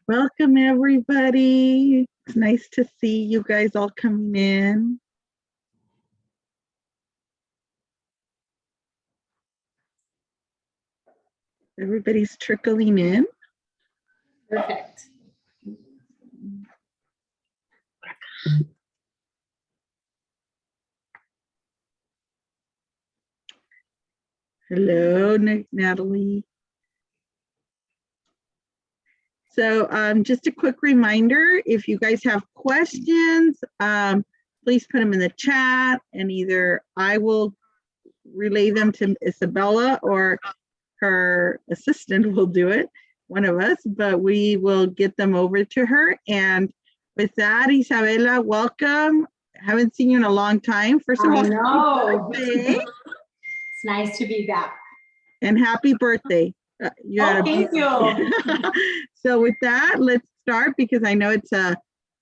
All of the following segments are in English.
Welcome, everybody. It's nice to see you guys all coming in. Everybody's trickling in. Perfect. Hello, Natalie. So just a quick reminder, if you guys have questions, please put them in the chat and either I will relay them to Isabella or her assistant will do it, one of us, but we will get them over to her. And with that, Isabella, welcome. Haven't seen you in a long time. First of all, happy birthday. It's nice to be back. And happy birthday. Thank you. So with that, let's start because I know it's a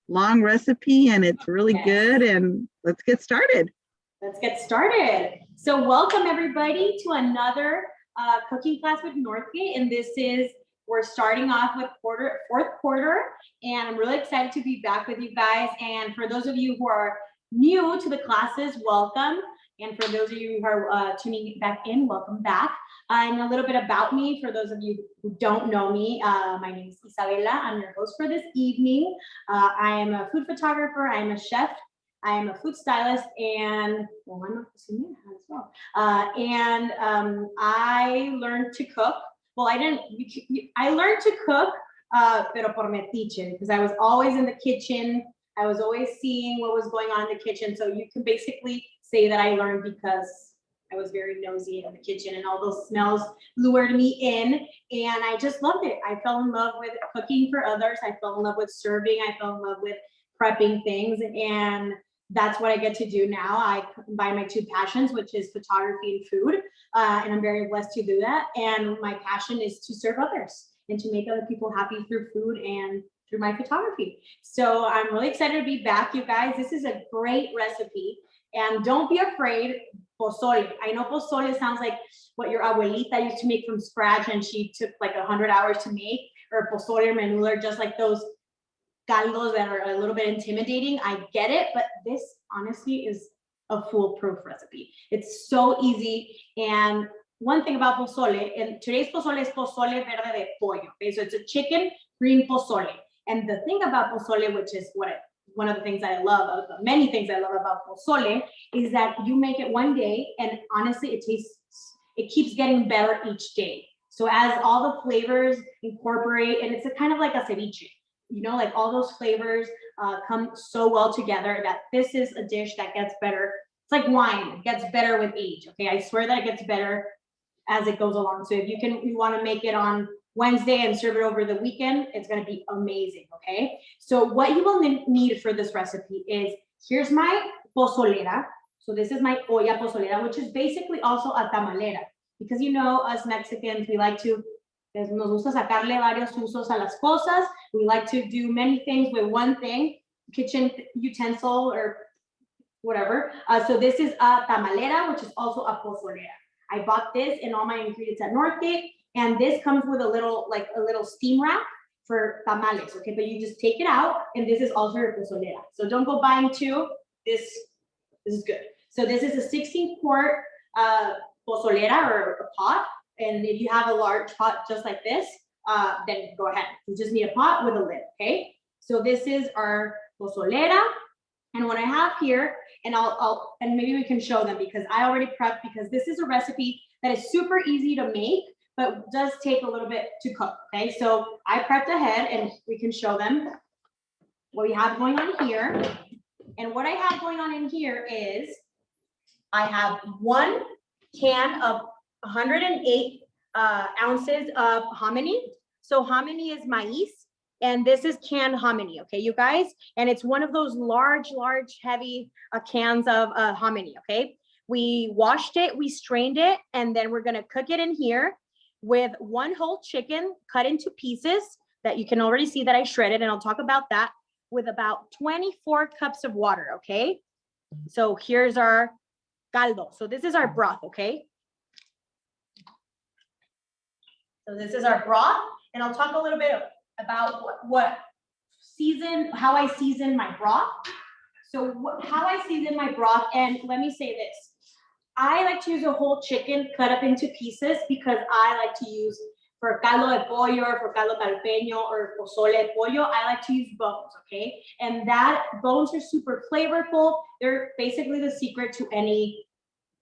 long recipe and it's really good, and let's get started. Let's get started. So welcome everybody to another cooking class with Northgate, and we're starting off with fourth quarter, and I'm really excited to be back with you guys. And for those of you who are new to the classes, welcome. And for those of you who are tuning back in, welcome back. And a little bit about me, for those of you who don't know me, my name is Isabella. I'm your host for this evening. I am a food photographer, I am a chef, I am a food stylist, and well, I'm a cuisinier as well. I learned to cook. Well, I learned to cook, pero por metiche, because I was always in the kitchen. I was always seeing what was going on in the kitchen. So you can basically say that I learned because I was very nosy in the kitchen and all those smells lured me in, and I just loved it. I fell in love with cooking for others. I fell in love with serving. I fell in love with prepping things, and that's what I get to do now. I combine my two passions, which is photography and food, and I'm very blessed to do that. And my passion is to serve others and to make other people happy through food and through my photography. So I'm really excited to be back, you guys. This is a great recipe, and don't be afraid. Pozole. I know pozole sounds like what your abuelita used to make from scratch, and she took like 100 hours to make, or pozole or menudo, just like those caldos that are a little bit intimidating. I get it, but this honestly is a foolproof recipe. It's so easy. And one thing about pozole, and today's pozole is pozole verde de pollo. Okay, so it's a chicken green pozole. And the thing about pozole, which is one of the things I love, many things I love about pozole, is that you make it one day, and honestly, it keeps getting better each day. So as all the flavors incorporate, and it's a kind of like a ceviche, you know, like all those flavors come so well together that this is a dish that gets better. It's like wine, it gets better with age. Okay, I swear that it gets better as it goes along. So if you want to make it on Wednesday and serve it over the weekend, it's going to be amazing. Okay, so what you will need for this recipe is, here's my pozolera. So this is my olla pozolera, which is basically also a tamalera, because you know us Mexicans, we like to, nos gusta sacarle varios usos a las cosas. We like to do many things with one thing, kitchen utensil or whatever. So this is a tamalera, which is also a pozolera. I bought this and all my ingredients at Northgate. And this comes with a little steam rack for tamales, okay? But you just take it out, and this is also your pozolera. So don't go buying two. This is good. So this is a 16-quart pozolera, or a pot. And if you have a large pot just like this, then go ahead. You just need a pot with a lid, okay? So this is our pozolera. And what I have here, and and maybe we can show them because I already prepped, because this is a recipe that is super easy to make, but does take a little bit to cook, okay? So I prepped ahead, and we can show them what we have going on here. And what I have going on in here is, I have 1 can of 108 ounces of hominy. So hominy is maize, and this is canned hominy, okay, you guys? And it's one of those large, heavy cans of hominy, okay? We washed it, we strained it, and then we're gonna cook it in here with 1 whole chicken cut into pieces that you can already see that I shredded, and I'll talk about that, with about 24 cups of water, okay? So here's our caldo. So this is our broth, okay? So this is our broth, and I'll talk a little bit about how I season my broth. So how I season my broth, and let me say this. I like to use a whole chicken cut up into pieces because I like to use, for caldo de pollo, or for caldo calpeño, or pozole de pollo, I like to use bones, okay? And that bones are super flavorful. They're basically the secret to any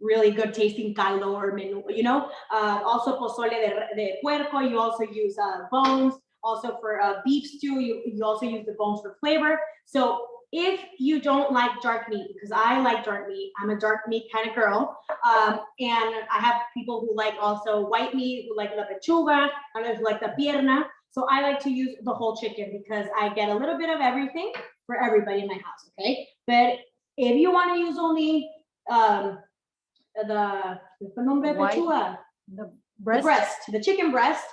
really good tasting caldo or menu, you know? Also pozole de puerco, you also use bones. Also for beef stew, you also use the bones for flavor. So if you don't like dark meat, because I like dark meat, I'm a dark meat kind of girl, and I have people who like also white meat, who like la pechuga, others like the pierna. So I like to use the whole chicken because I get a little bit of everything for everybody in my house, okay? But if you want to use only the breast, the chicken breast,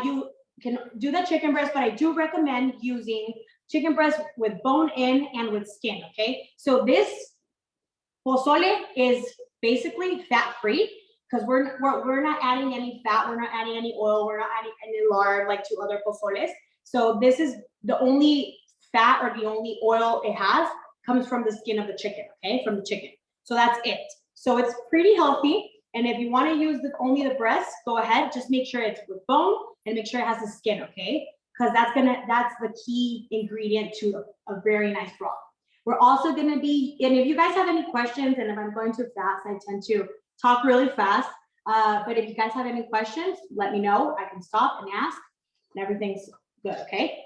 you can do the chicken breast, but I do recommend using chicken breast with bone in and with skin, okay? So this pozole is basically fat-free because we're not adding any fat, we're not adding any oil, we're not adding any lard like to other pozoles. So this is the only fat or the only oil it has comes from the skin of the chicken, okay? From the chicken. So that's it. So it's pretty healthy. And if you want to use only the breast, go ahead. Just make sure it's with bone and make sure it has the skin, okay? Because that's the key ingredient to a very nice broth. We're also gonna be, and if you guys have any questions, and if I'm going too fast, I tend to talk really fast. But if you guys have any questions, let me know. I can stop and ask, and everything's good, okay?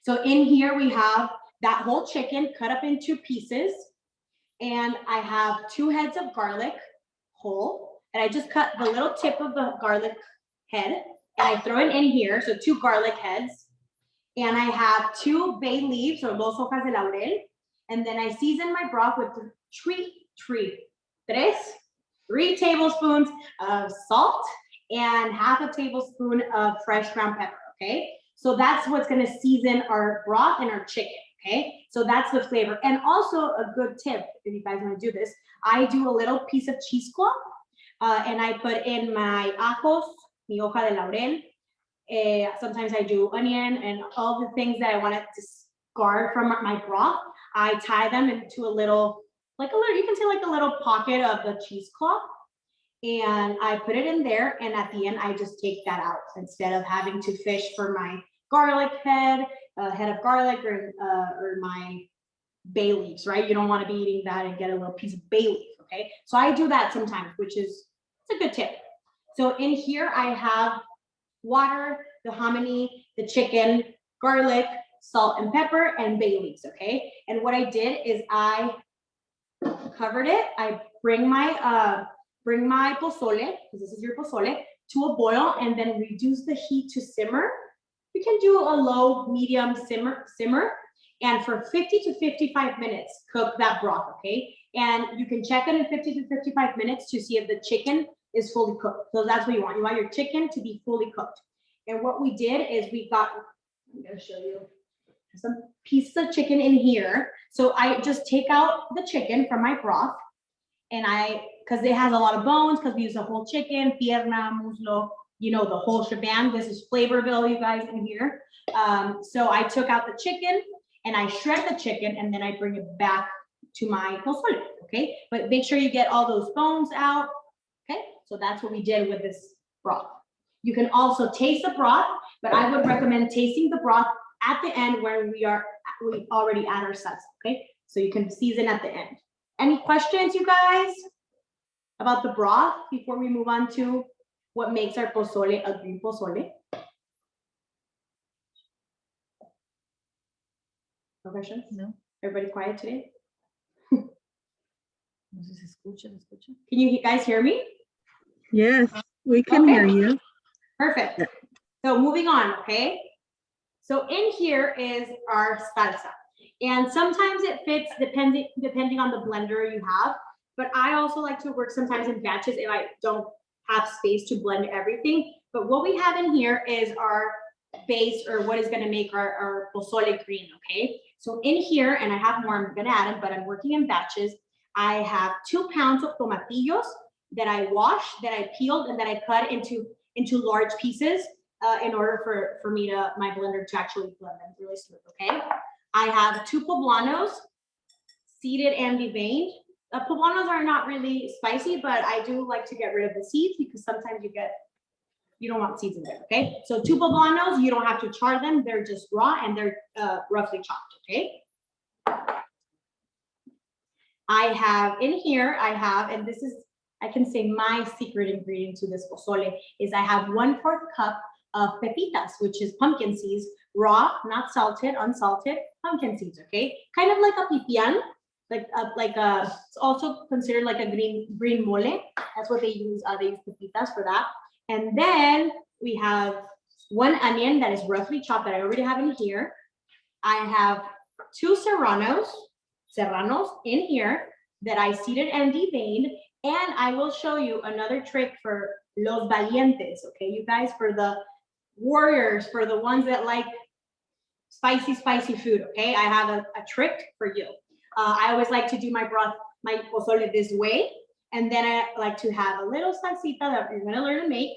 So in here we have that whole chicken cut up into pieces, and I have 2 heads of garlic whole, and I just cut the little tip of the garlic head, and I throw it in here, so 2 garlic heads. And I have 2 bay leaves, or dos hojas de laurel. And then I season my broth with 3 tablespoons of salt and half a tablespoon of fresh ground pepper, okay? So that's what's gonna season our broth and our chicken, okay? So that's the flavor. And also a good tip, if you guys wanna do this, I do a little piece of cheesecloth, and I put in my ajos, mi hoja de laurel. Sometimes I do onion and all the things that I want to discard from my broth. I tie them into a little, you can say like a little pocket of the cheesecloth, and I put it in there. And at the end, I just take that out instead of having to fish for my garlic head of garlic, or my bay leaves, right? You don't want to be eating that and get a little piece of bay leaf, okay? So I do that sometimes, it's a good tip. So in here, I have water, the hominy, the chicken, garlic, salt and pepper, and bay leaves, okay? And what I did is I covered it. I bring my pozole, because this is your pozole, to a boil, and then reduce the heat to simmer. You can do a low, medium simmer, and for 50 to 55 minutes, cook that broth, okay? And you can check it in 50 to 55 minutes to see if the chicken is fully cooked. So that's what you want. You want your chicken to be fully cooked. And what we did is I'm gonna show you some pieces of chicken in here. So I just take out the chicken from my broth, and because it has a lot of bones, because we use a whole chicken, pierna, muslo, the whole shebang. This is Flavorville, you guys, in here. So I took out the chicken and I shred the chicken, and then I bring it back to my pozole, okay? But make sure you get all those bones out, okay? So that's what we did with this broth. You can also taste the broth, but I would recommend tasting the broth at the end when we already add our salsa, okay? So you can season at the end. Any questions, you guys, about the broth before we move on to what makes our pozole a green pozole? No questions? No. Everybody quiet today? No sé si escucha. Can you guys hear me? Yes, we can Okay. hear you. Perfect. So moving on, okay? So in here is our salsa. And sometimes it fits depending on the blender you have. But I also like to work sometimes in batches if I don't have space to blend everything. But what we have in here is our base, or what is gonna make our pozole green, okay? So in here, and I have more, I'm gonna add them, but I'm working in batches. I have 2 pounds of tomatillos that I washed, that I peeled, and that I cut into large pieces in order for my blender to actually blend them really smooth, okay? I have 2 poblanos, seeded and deveined. Poblanos are not really spicy, but I do like to get rid of the seeds because sometimes you don't want seeds in there, okay? So 2 poblanos, you don't have to char them. They're just raw and they're roughly chopped, okay? I have in here, and this is, I can say my secret ingredient to this pozole is I have 1/4 cup of pepitas, which is pumpkin seeds, raw, not salted, unsalted pumpkin seeds, okay? Kind of like a pipián, it's also considered like a green mole. That's what they use. They use pepitas for that. And then we have 1 onion that is roughly chopped that I already have in here. I have 2 serranos in here that I seeded and deveined. And I will show you another trick for los valientes, okay, you guys, for the warriors, for the ones that like spicy food, okay? I have a trick for you. I always like to do my broth, my pozole this way. And then I like to have a little salsita that you're gonna learn to make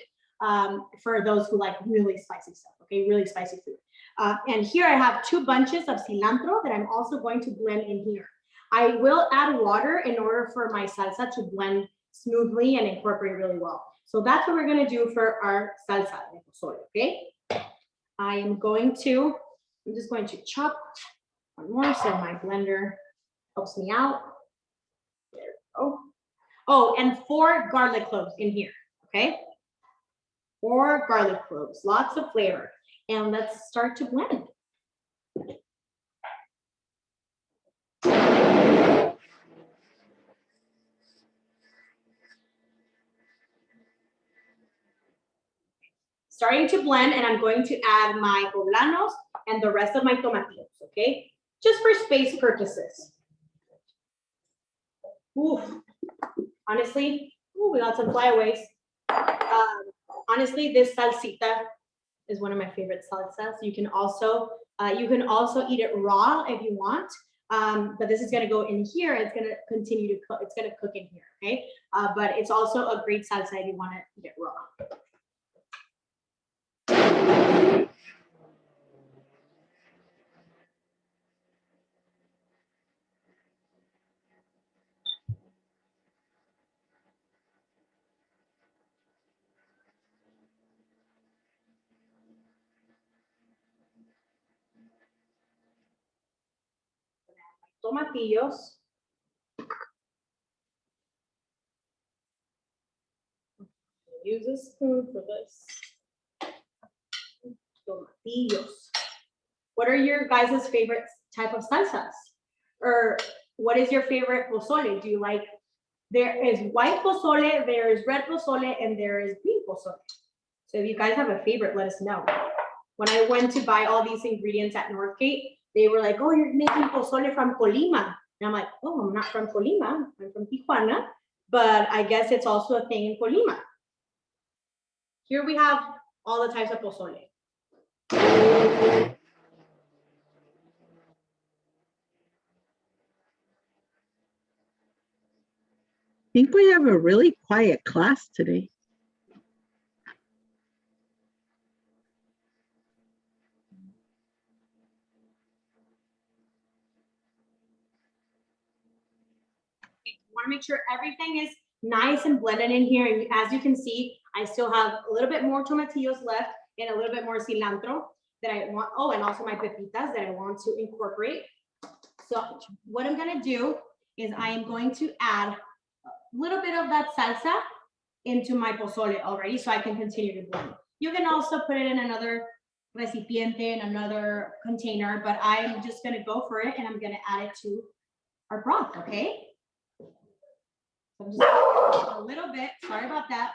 for those who like really spicy stuff, okay? Really spicy food. And here I have 2 bunches of cilantro that I'm also going to blend in here. I will add water in order for my salsa to blend smoothly and incorporate really well. So that's what we're gonna do for our salsa de pozole, okay? I'm just going to chop one more so my blender helps me out. There we go. Oh, and 4 garlic cloves in here, okay? 4 garlic cloves, lots of flavor. And let's start to blend. Starting to blend, and I'm going to add my poblanos and the rest of my tomatillos, okay? Just for space purposes. Ooh, honestly, we got some flyaways. Honestly, this salsita is one of my favorite salsas. You can also eat it raw if you want. But this is gonna go in here. It's gonna continue to cook. It's gonna cook in here, okay? But it's also a great salsa if you want to eat it raw. Tomatillos. Use a spoon for this. Tomatillos. What are your guys' favorite type of salsas? Or what is your favorite pozole? Do you like, there is white pozole, there is red pozole, and there is green pozole. So if you guys have a favorite, let us know. When I went to buy all these ingredients at Northgate, they were like, oh, you're making pozole from Colima. And I'm like, oh, I'm not from Colima, I'm from Tijuana, but I guess it's also a thing in Colima. Here we have all the types of pozole. I think we have a really quiet class today. Want to make sure everything is nice and blended in here. And as you can see, I still have a little bit more tomatillos left and a little bit more cilantro that I want. Oh, and also my pepitas that I want to incorporate. So what I'm going to do is I am going to add a little bit of that salsa into my pozole already so I can continue to blend. You can also put it in another recipiente, in another container, but I'm just going to go for it and I'm going to add it to our broth, okay? So I'm just a little bit, sorry about that.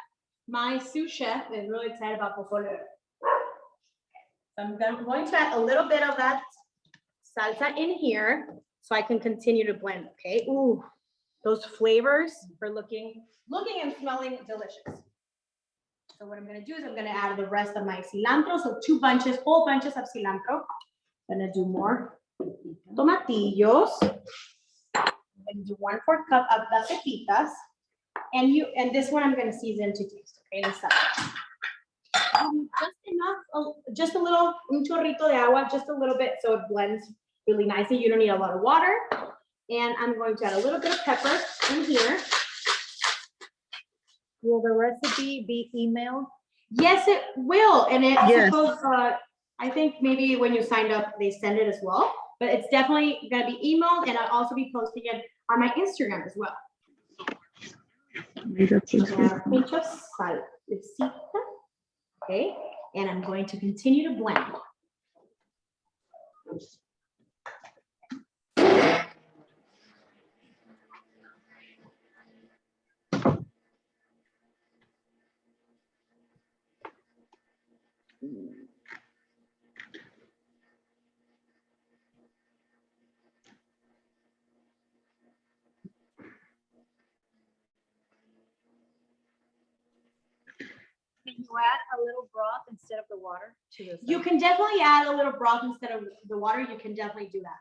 My sous chef is really excited about pozole. So I'm going to add a little bit of that salsa in here so I can continue to blend, okay? Ooh, those flavors are looking and smelling delicious. So what I'm gonna do is I'm gonna add the rest of my cilantro. So 2 bunches, whole bunches of cilantro. I'm gonna do more tomatillos. going to do 1/4 cup of the pepitas. And this one I'm going to season to taste. Okay, the salsa. Just enough, just a little, un chorrito de agua, just a little bit so it blends really nicely. You don't need a lot of water. And I'm going to add a little bit of pepper in here. Will the recipe be emailed? Yes, it will. And it's Yes. supposed, I think maybe when you signed up, they send it as well. But it's definitely going to be emailed, and I'll also be posting it on my Instagram as well. Pinch of salsita. Okay, and I'm going to continue to blend. Can you add a little broth instead of the water to this? You can definitely add a little broth instead of the water. You can definitely do that.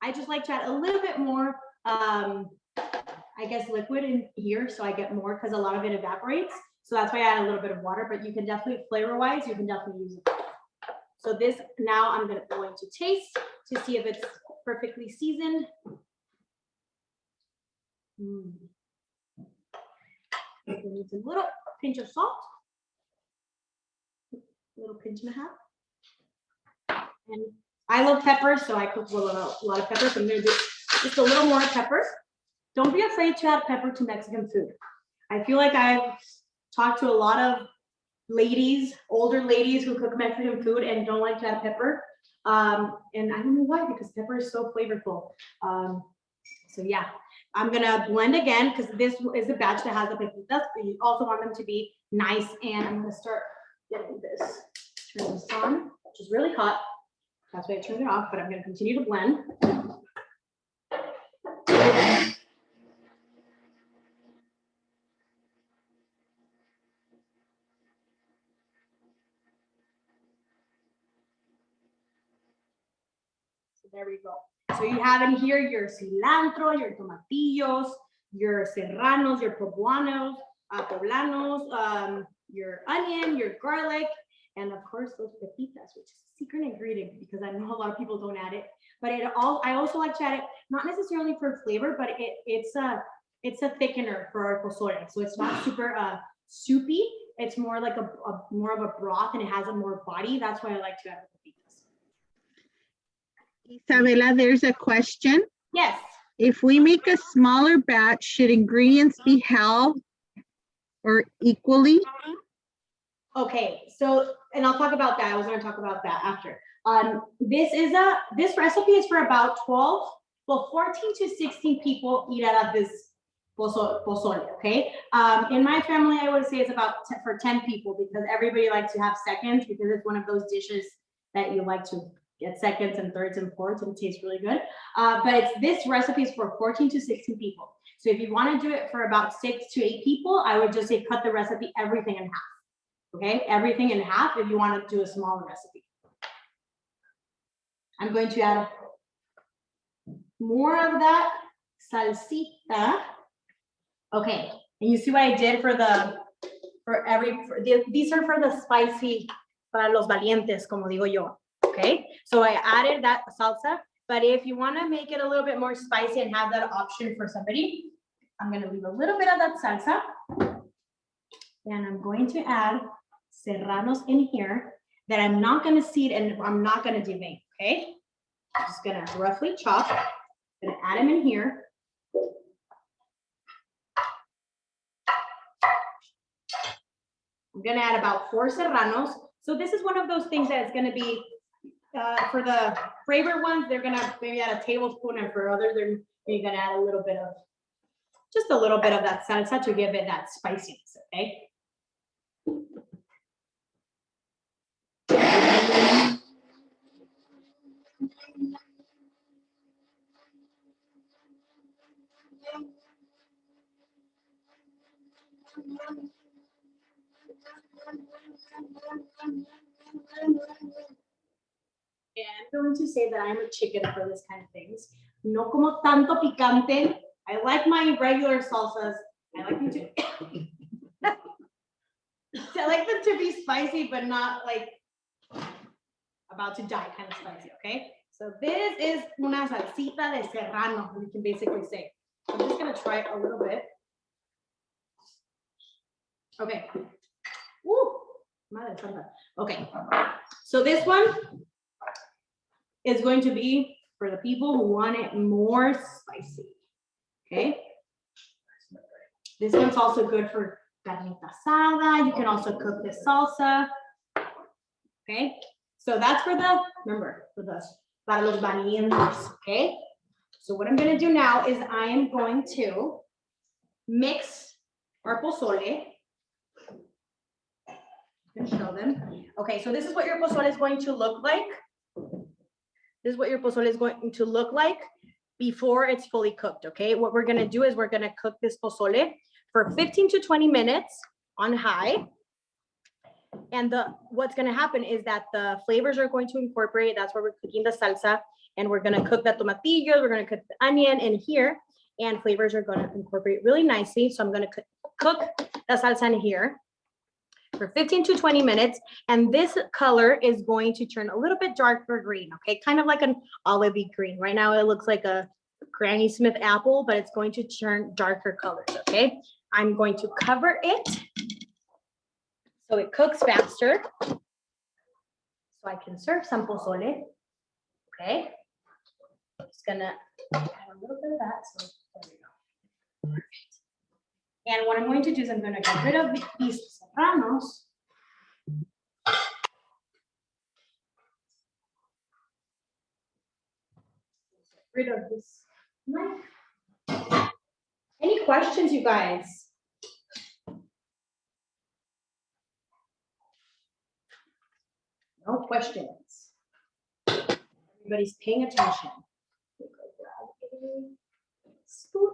I just like to add a little bit more, I guess, liquid in here so I get more because a lot of it evaporates. So that's why I add a little bit of water, but you can definitely, flavor-wise, you can definitely use it. So this, now I'm going to taste to see if it's perfectly seasoned. It needs a little pinch of salt, a little pinch and a half. And I love peppers, so I cook with a lot of peppers. So I'm going to do just a little more pepper. Don't be afraid to add pepper to Mexican food. I feel like I've talked to a lot of ladies, older ladies who cook Mexican food and don't like to add pepper. And I don't know why, because pepper is so flavorful. So yeah. I'm gonna blend again because this is a batch that has the pepitas, but you also want them to be nice. And I'm gonna start getting this, turn this on, which is really hot. That's why I turned it off, but I'm gonna continue to blend. So there we go. So you have in here your cilantro, your tomatillos, your serranos, your poblanos, your onion, your garlic, and of course those pepitas, which is a secret ingredient because I know a lot of people don't add it. But I also like to add it, not necessarily for flavor, but it's a thickener for our pozole. So it's not super soupy. It's more like more of a broth, and it has a more body. That's why I like to add the pepitas. Isabella, there's a question. Yes. If we make a smaller batch, should ingredients be held or equally? Okay, so, and I'll talk about that. I was going to talk about that after. This recipe is for about 14 to 16 people eat out of this pozole, okay? In my family, I would say it's about for 10 people because everybody likes to have seconds because it's one of those dishes that you like to get seconds and thirds and fourths, and it tastes really good. But this recipe is for 14 to 16 people. So if you want to do it for about 6 to 8 people, I would just say cut the recipe, everything in half. Okay, everything in half if you want to do a smaller recipe. I'm going to add more of that salsita. Okay, and you see what I did these are for the spicy, para los valientes, como digo yo. Okay, so I added that salsa, but if you want to make it a little bit more spicy and have that option for somebody, I'm going to leave a little bit of that salsa, and I'm going to add serranos in here that I'm not going to seed and I'm not going to devein. Okay, I'm just going to roughly chop. I'm going to add them in here. I'm going to add about 4 serranos. So this is one of those things that is going to be for the flavor ones, they're going to maybe add a tablespoon, and for others, they're maybe going to add just a little bit of that salsa to give it that spiciness. Okay. I'm going to say that I'm a chicken for this kind of things. No como tanto picante. I like my regular salsas. I like them to I like them to be spicy, but not like about to die kind of spicy, okay? So this is una salsita de serrano, we can basically say. I'm just gonna try a little bit. Okay. Woo, madre santa. Okay, so this one is going to be for the people who want it more spicy, okay? This one's also good for carnita asada. You can also cook this salsa, okay? So that's for the, remember, for the, para los valientes, okay? So what I'm gonna do now is I am going to mix our pozole. I'm gonna show them. Okay, so this is what your pozole is going to look like. This is what your pozole is going to look like before it's fully cooked, okay? What we're gonna do is we're gonna cook this pozole for 15 to 20 minutes on high. And what's gonna happen is that the flavors are going to incorporate, that's where we're cooking the salsa, and we're gonna cook the tomatillos, we're gonna cook the onion in here, and flavors are gonna incorporate really nicely. So I'm gonna cook the salsa in here for 15 to 20 minutes, and this color is going to turn a little bit darker green, okay? Kind of like an olivey green. Right now it looks like a Granny Smith apple, but it's going to turn darker colors, okay? I'm going to cover it so it cooks faster, so I can serve some pozole, okay? I'm just gonna add a little bit of that, so there we go. Perfect. And what I'm going to do is I'm gonna get rid of these serranos. Get rid of this knife. Any questions, you guys? No questions. Everybody's paying attention. Spoon.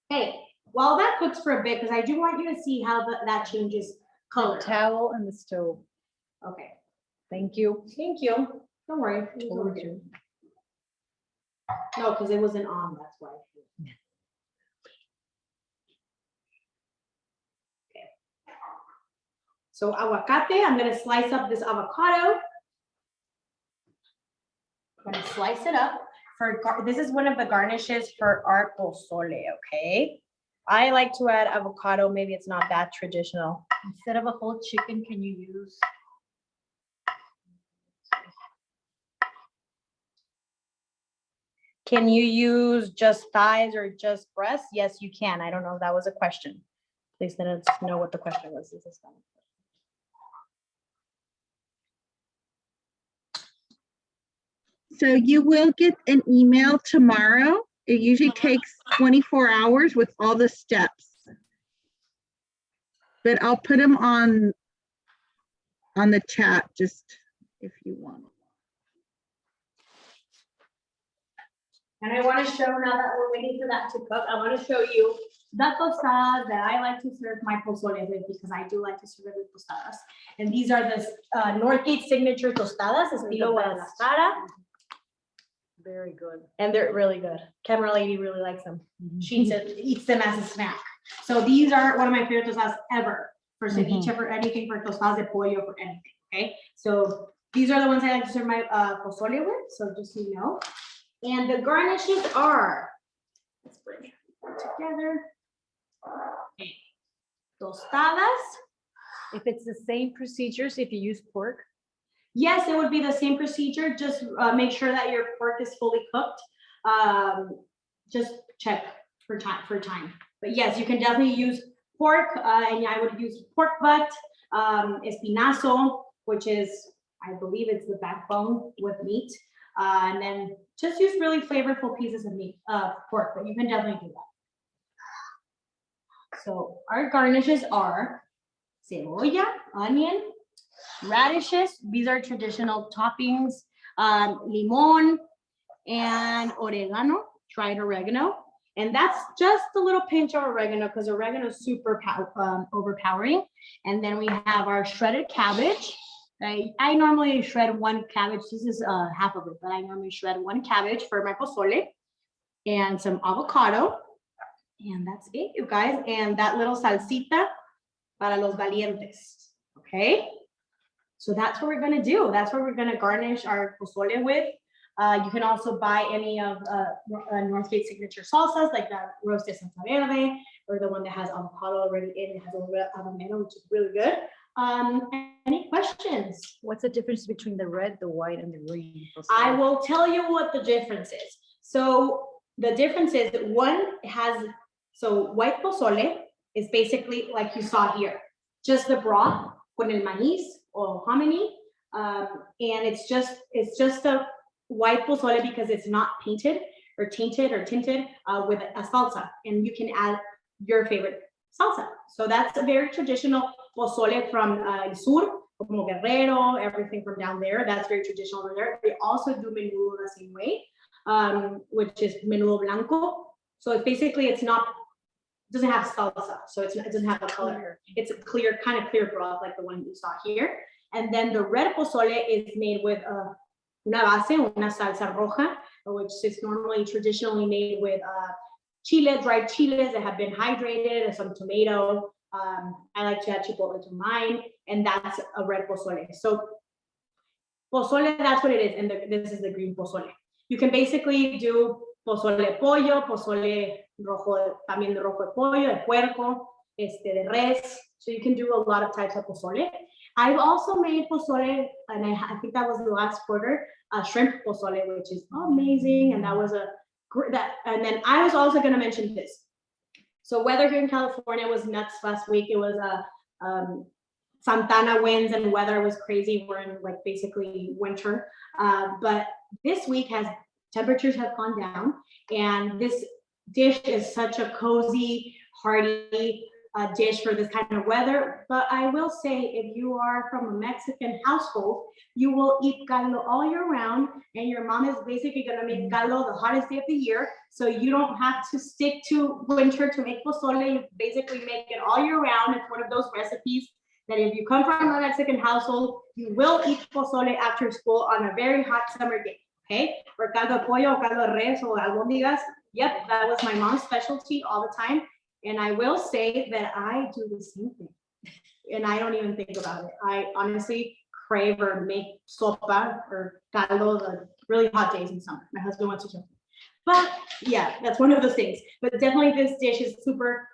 Hey, while that cooks for a bit, because I do want you to see how that changes color. Towel and the stove. Okay, Thank you. thank you. Don't worry. It was over here. No, because it wasn't on, that's why. Okay. So aguacate, I'm gonna slice up this avocado. I'm gonna slice it up. This is one of the garnishes for our pozole, okay? I like to add avocado, maybe it's not that traditional. Instead of a whole chicken, can you use? Can you use just thighs or just breasts? Yes, you can. I don't know if that was a question. Please let us know what the question was. This is fun. So you will get an email tomorrow. It usually takes 24 hours with all the steps. But I'll put them on the chat just if you want. And I want to show, now that we're waiting for that to cook, I want to show you the tostadas that I like to serve my pozole with, because I do like to serve it with tostadas. And these are the Northgate Signature Tostadas, estilo Guadalajara. Very good. And they're really good. Camera lady really likes them. She eats them as a snack. So these are one of my favorite tostadas ever, for ceviche, for anything, for tostadas de pollo, for anything, okay? So these are the ones I like to serve my pozole with, so just so you know. And the garnishes are, let's bring it together. Okay. Tostadas. If it's the same procedures, if you use pork. Yes, it would be the same procedure. Just make sure that your pork is fully cooked. Just check for time. But yes, you can definitely use pork, and I would use pork butt, espinazo, which is, I believe it's the backbone with meat. And then just use really flavorful pieces of meat, pork, but you can definitely do that. So our garnishes are cebolla, onion, radishes. These are traditional toppings, limon and oregano, dried oregano. And that's just a little pinch of oregano because oregano is super overpowering. And then we have our shredded cabbage. I normally shred one cabbage. This is half of it, but I normally shred one cabbage for my pozole and some avocado. And that's it, you guys. And that little salsita para los valientes. Okay. So that's what we're going to do. That's what we're going to garnish our pozole with. You can also buy any of Northgate Signature Salsas, like that roasted salsa verde, or the one that has avocado already in it. It has a little bit of avocado, which is really good. Any questions? What's the difference between the red, the white, and the green? I will tell you what the difference is. So the difference is that one has, so white pozole is basically like you saw here, just the broth con el maíz or hominy, and it's just a white pozole because it's not painted or tainted or tinted with a salsa, and you can add your favorite salsa. So that's a very traditional pozole from el sur, como Guerrero, everything from down there. That's very traditional over there. They also do menudo the same way, which is menudo blanco. So it's basically, it doesn't have salsa, so it doesn't have a color. It's a clear, kind of clear broth like the one you saw here. And then the red pozole is made with una base, una salsa roja, which is normally traditionally made with chiles, dried chiles that have been hydrated, and some tomato. I like to add chipotle to mine, and that's a red pozole. So pozole, that's what it is, and this is the green pozole. You can basically do pozole pollo, pozole rojo, también rojo de pollo, de puerco, de res. So you can do a lot of types of pozole. I've also made pozole, and I think that was the last quarter, shrimp pozole, which is amazing. And that was and then I was also going to mention this. So weather here in California was nuts last week. It was Santana winds and weather was crazy. We're in like basically winter. But this week temperatures have gone down, and this dish is such a cozy, hearty dish for this kind of weather. But I will say, if you are from a Mexican household, you will eat caldo all year round, and your mom is basically going to make caldo the hottest day of the year. So you don't have to stick to winter to make pozole. You basically make it all year round. It's one of those recipes that if you come from a Mexican household, you will eat pozole after school on a very hot summer day. Okay, or caldo de pollo, or caldo de res, or albóndigas. Yep, that was my mom's specialty all the time. And I will say that I do the same thing, and I don't even think about it. I honestly crave or make sopa or caldo the really hot days in summer. My husband wants to joke. But yeah, that's one of those things. But definitely this dish is super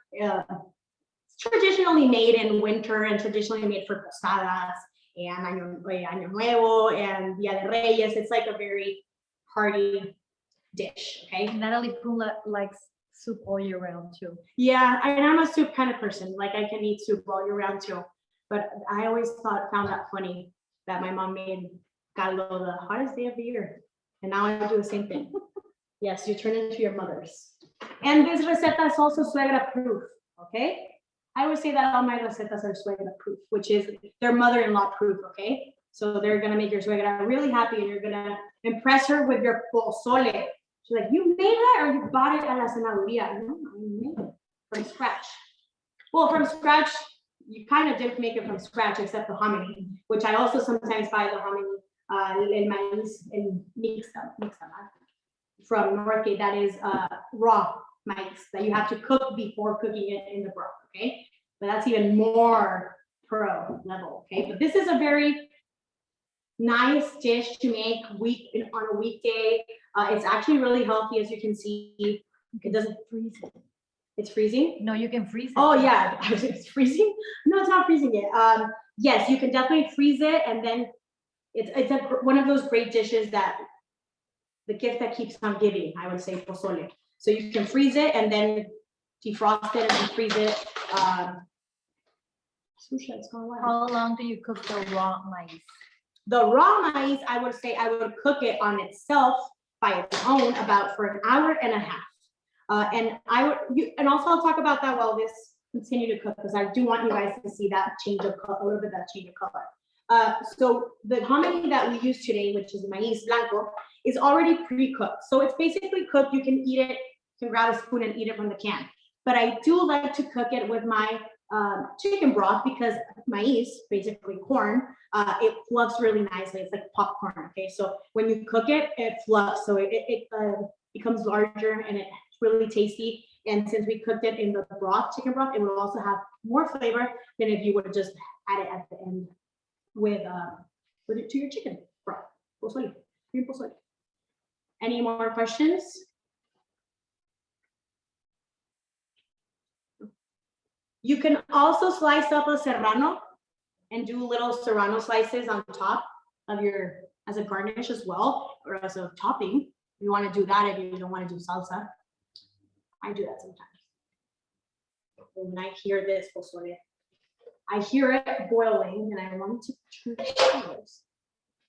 traditionally made in winter and traditionally made for tostadas and Año Nuevo and Dia de Reyes. It's like a very hearty dish, okay? Natalie Pula likes soup all year round too. Yeah, and I'm a soup kind of person. Like I can eat soup all year round too. But I always found that funny that my mom made caldo the hottest day of the year. And now I do the same thing. Yes, you turn into your mothers. And this receta is also suegra proof, okay? I would say that all my recetas are suegra proof, which is their mother-in-law proof, okay? So they're gonna make your suegra really happy, and you're gonna impress her with your pozole. She's like, you made that or you bought it at la cenaduría? No, I made it from scratch. Well, from scratch, you kind of did make it from scratch, except the hominy, which I also sometimes buy the hominy, el maíz, el mixta from Northgate. That is raw maíz that you have to cook before cooking it in the broth, okay? But that's even more pro level, okay? But this is a very nice dish to make on a weekday. It's actually really healthy, as you can see. It doesn't freeze. It's freezing? No, you can freeze it. Oh yeah, it's freezing? No, it's not freezing yet. Yes, you can definitely freeze it, and then it's one of those great dishes that the gift that keeps on giving, I would say, pozole. So you can freeze it and then defrost it and freeze it. How long do you cook the raw maize? The raw maize, I would say I would cook it on itself by its own about for an hour and a half. And also I'll talk about that while this continue to cook, because I do want you guys to see that change of color, a little bit of that change of color. So the hominy that we use today, which is maiz blanco, is already pre-cooked. So it's basically cooked. You can eat it can grab a spoon and eat it from the can. But I do like to cook it with my chicken broth because maize, basically corn, it fluffs really nicely. It's like popcorn, okay? So when you cook it, it fluffs. So it becomes larger and it's really tasty. And since we cooked it in the broth, chicken broth, it will also have more flavor than if you would just add it at the end with it to your chicken broth. Pozole, green pozole. Any more questions? You can also slice up a serrano and do little serrano slices on top of your, as a garnish as well, or as a topping. You want to do that if you don't want to do salsa. I do that sometimes. When I hear this pozole, I hear it boiling and I want to turn it colors.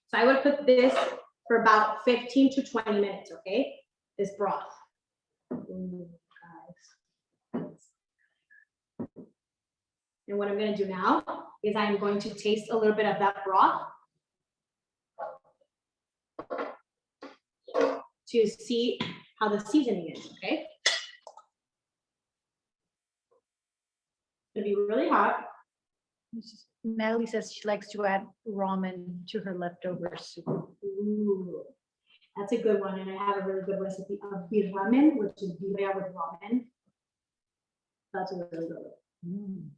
So I would cook this for about 15 to 20 minutes, okay? This broth. Ooh, guys. And what I'm going to do now is I'm going to taste a little bit of that broth to see how the seasoning is, okay? It's gonna be really hot. Natalie says she likes to add ramen to her leftover soup. Ooh, that's a good one. And I have a really good recipe of beef ramen, which is birria with ramen. That's a really good one.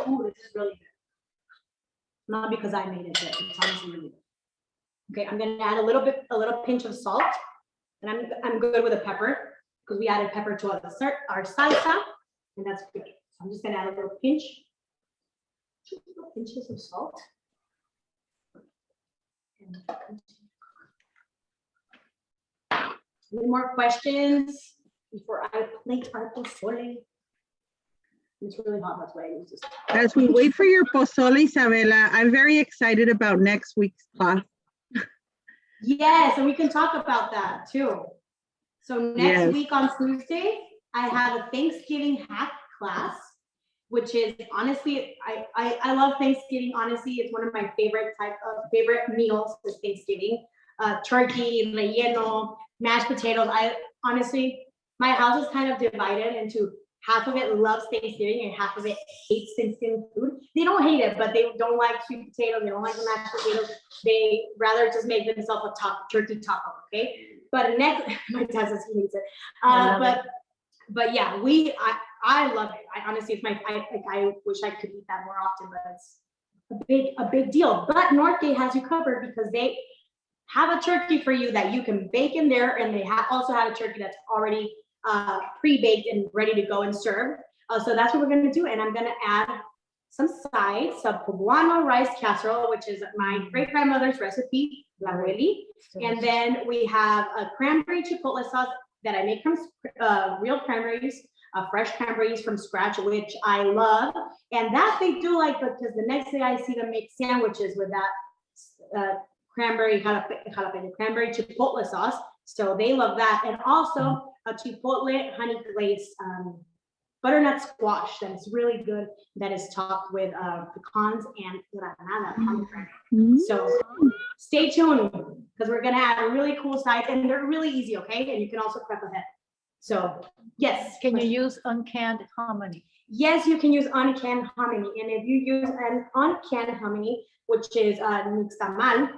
Ooh, this is really good. Not because I made it, but it's honestly really good. Okay, I'm gonna add a little pinch of salt, and I'm good with a pepper because we added pepper to our salsa, and that's good. So I'm just gonna add a little pinch, 2 little pinches of salt. Any more questions before I plate our pozole? It's really hot, that's why I use this. As we wait for your pozole, Isabela, I'm very excited about next week's class. Yes, and we can talk about that too. So next week on Tuesday, I have a Thanksgiving hack class, which is honestly, I love Thanksgiving. Honestly, it's one of my favorite meals is Thanksgiving. Turkey, relleno, mashed potatoes. My house is kind of divided into half of it loves Thanksgiving and half of it hates Thanksgiving food. They don't hate it, but they don't like sweet potatoes. They don't like the mashed potatoes. They rather just make themselves a turkey taco, okay? But next, my dad says he hates it. But yeah, I love it. I honestly, it's I wish I could eat that more often, but it's a big deal. But Northgate has you covered because they have a turkey for you that you can bake in there, and they also have a turkey that's already pre-baked and ready to go and serve. So that's what we're going to do. And I'm going to add some sides of Poblano rice casserole, which is my great grandmother's recipe, La Abueli. And then we have a cranberry chipotle sauce that I make from real cranberries, fresh cranberries from scratch, which I love. And that they do like, because the next day I see them make sandwiches with that cranberry jalapeno cranberry chipotle sauce. So they love that. And also a chipotle honey glazed butternut squash that is really good, that is topped with pecans and granada pomegranate. So stay tuned because we're gonna add a really cool side, and they're really easy, okay? And you can also prep ahead. So yes. Can you use uncanned hominy? Yes, you can use uncanned hominy. And if you use an uncanned hominy, which is nixtamal,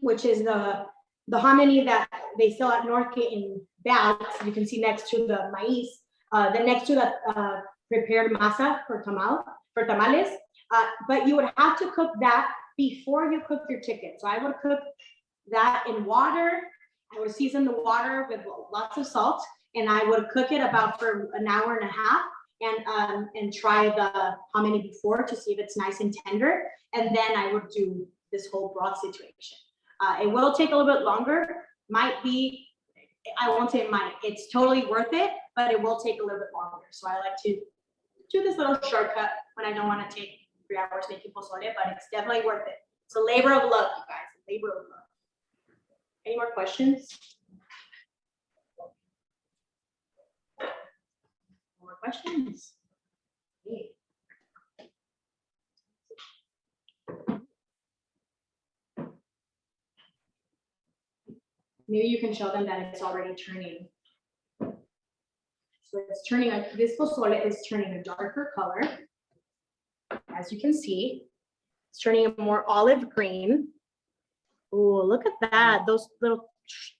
which is the hominy that they sell at Northgate in bags, you can see next to the maize, next to the prepared masa for tamales. But you would have to cook that before you cook your chicken. So I would cook that in water. I would season the water with lots of salt, and I would cook it about for an hour and a half, and try the hominy before to see if it's nice and tender. And then I would do this whole broth situation. It will take a little bit longer. Might be, I won't say it might, it's totally worth it, but it will take a little bit longer. So I like to do this little shortcut when I don't want to take 3 hours making pozole, but it's definitely worth it. It's a labor of love, you guys, a labor of love. Any more questions? More questions? Okay. maybe you can show them that it's already turning. So it's turning, this pozole is turning a darker color. As you can see, it's turning a more olive green. Oh, look at that. Those little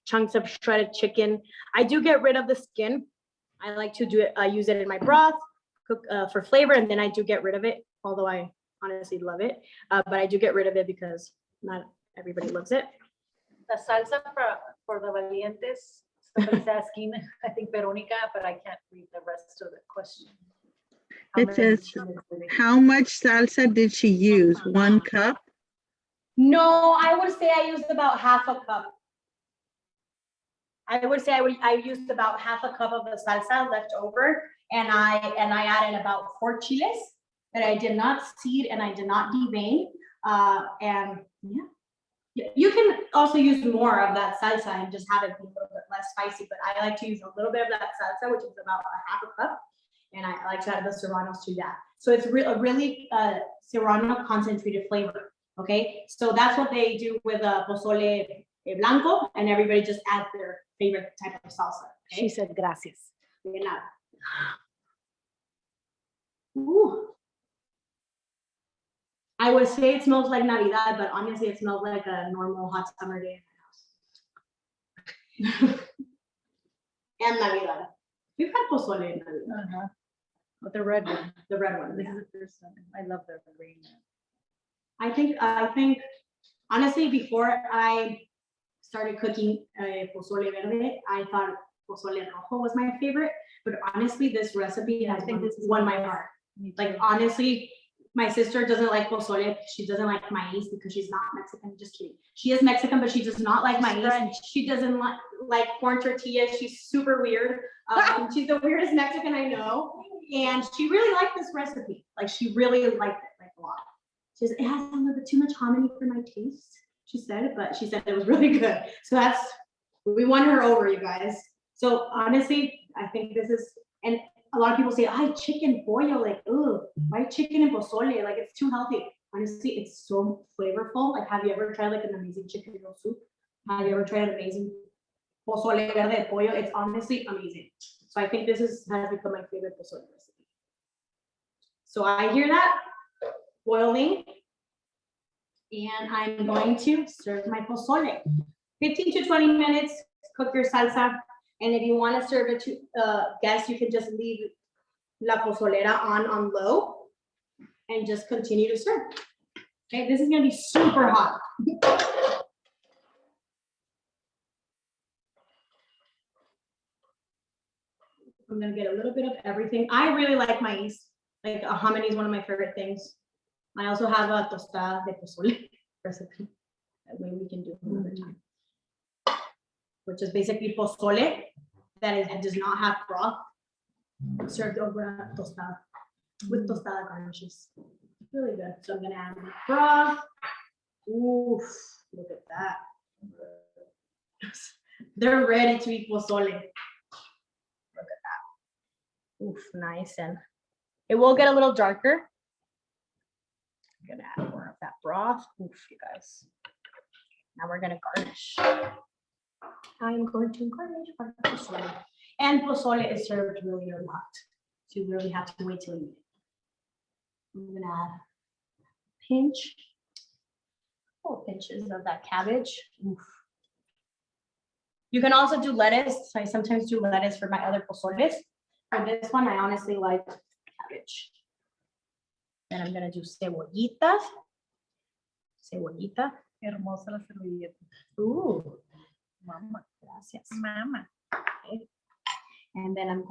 chunks of shredded chicken. I do get rid of the skin. I like to do it, I use it in my broth, cook for flavor, and then I do get rid of it, although I honestly love it. But I do get rid of it because not everybody loves it. The salsa for the valientes, somebody's asking, I think Veronica, but I can't read the rest of the question. It says, how much salsa did she use? 1 cup? No, I would say I used about half a cup. I would say I used about half a cup of the salsa left over, and I added about 4 chiles that I did not seed and I did not devein. And yeah, you can also use more of that salsa and just have it be a little bit less spicy. But I like to use a little bit of that salsa, which is about a half a cup, and I like to add the serranos to that. So it's a really serrano concentrated flavor. Okay, so that's what they do with pozole blanco, and everybody just adds their favorite type of salsa. Okay? She said gracias. De nada. Ooh. I would say it smells like Navidad, but honestly, it smells like a normal hot summer day in my house. And Navidad. We've had pozole in Navidad. With the red one. The red one. This Yeah. is the first one. I love the green one. I think honestly, before I started cooking pozole verde, I thought pozole rojo was my favorite, but honestly, this recipe has won my heart. Like, honestly, my sister doesn't like pozole. She doesn't like maize because she's not Mexican. Just kidding. She is Mexican, but she does not like maize. She doesn't like corn tortillas. She's super weird. She's the weirdest Mexican I know, and she really liked this recipe. Like, she really liked it, like, a lot. She says, it has a little bit too much hominy for my taste, she said, but she said it was really good. So we won her over, you guys. So honestly, I think this is, and a lot of people say, I chicken pollo, like, oh, why chicken and pozole? Like, it's too healthy. Honestly, it's so flavorful. Like, have you ever tried like an amazing chicken noodle soup? Have you ever tried an amazing pozole verde de pollo? It's honestly amazing. So I think this has become my favorite pozole recipe. So I hear that boiling, and I'm going to serve my pozole. 15 to 20 minutes, cook your salsa, and if you want to serve it to guests, you can just leave la pozolera on low and just continue to serve. Okay, this is going to be super hot. I'm going to get a little bit of everything. I really like maize. Like, a hominy is one of my favorite things. I also have a tostada de pozole recipe that way we can do another time, which is basically pozole that does not have broth, served over a tostada with tostada garnishes. Really good. So I'm gonna add my broth. Oof! Look at that. They're ready to eat pozole. Look at that. Oof! Nice, and it will get a little darker. I'm gonna add more of that broth. Oof, you guys. Now we're gonna garnish. I'm going to garnish our pozole. And pozole is served really, really hot. So you really have to wait till you eat it. I'm gonna add a pinch. 4 pinches of that cabbage. Oof. You can also do lettuce. So I sometimes do lettuce for my other pozoles. For this one, I honestly like cabbage. Then I'm gonna do cebollitas. Cebollita. Hermosa la servilleta. Ooh, Mama. gracias. Mama. Okay. And then I'm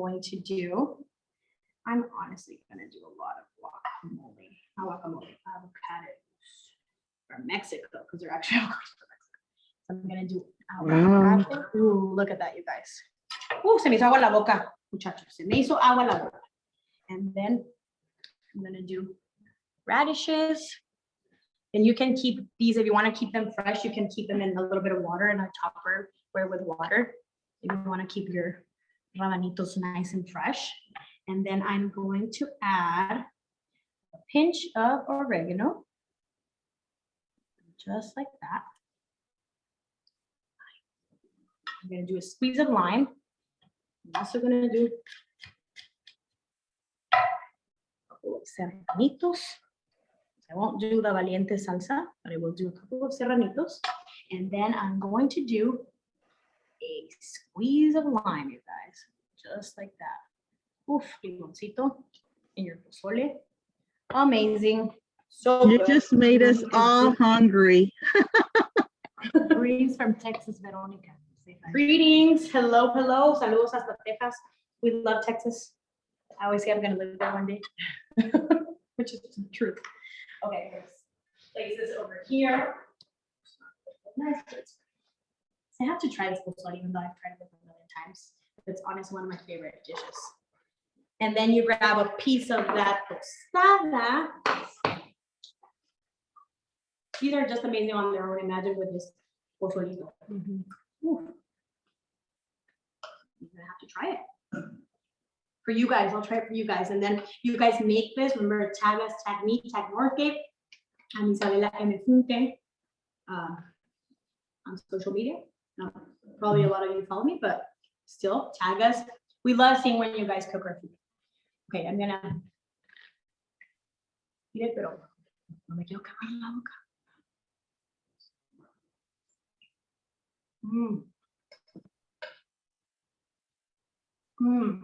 honestly gonna do a lot of guacamole, avocados from Mexico, because they're actually avocados from Mexico. So I'm gonna do avocado. Ooh, look at that, you guys. Ooh, se me hizo agua la boca, muchachos. Se me hizo agua la boca. And then I'm gonna do radishes. And you can keep these, if you want to keep them fresh, you can keep them in a little bit of water in a Tupperware with water. If you want to keep your rabanitos nice and fresh. And then I'm going to add a pinch of oregano. Just like that. I'm gonna do a squeeze of lime. I'm also gonna do a couple of serranitos. I won't do the valiente salsa, but I will do a couple of serranitos. And then I'm going to do a squeeze of lime, you guys, just like that. Oof, limoncito in your pozole. Amazing. So You good. just made us all hungry. Greetings from Texas, Veronica. Say hi. Greetings. Hello, hello. Saludos hasta Texas. We love Texas. I always say I'm going to live there one day, which is the truth. Okay, let's place this over here. Nice. I have to try this pozole, even though I've tried it a million times. It's honestly one of my favorite dishes. And then you grab a piece of that tostada. These are just amazing on their own. Imagine with this pozolito. Mhm. Ooh. You're gonna have to try it. For you guys, I'll try it for you guys. And then you guys make this. Remember, tag us, tag me, tag Northgate, and Isabela M. Funke, on social media. Probably a lot of you follow me, but still tag us. We love seeing when you guys cook our food. Okay, I'm gonna eat it, pero no me quiero quemar la boca. Mmm. Mmm.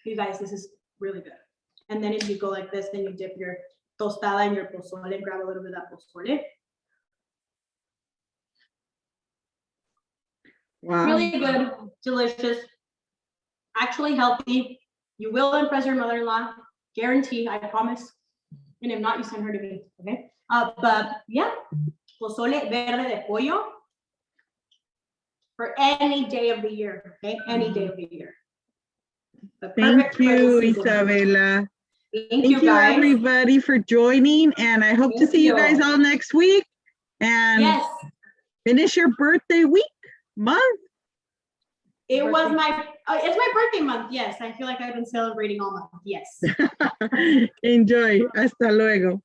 You guys, this is really good. And then if you go like this, then you dip your tostada in your pozole and grab a little bit of that pozole. Wow. Really good, delicious, actually healthy. You will impress your mother-in-law, guarantee, I promise. And if not, you send her to me, okay? But yeah, pozole verde de pollo for any day of the year, okay? Any day of the year. But Thank perfect for you, this season. Isabela. Thank you, guys. everybody for joining, and I hope to Thank see you you. guys all next week. And Yes, finish your birthday week, month. it was my, it's my birthday month. Yes, I feel like I've been celebrating all month. Yes. Enjoy. Hasta luego.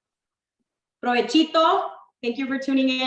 Provechito. Thank you for tuning in.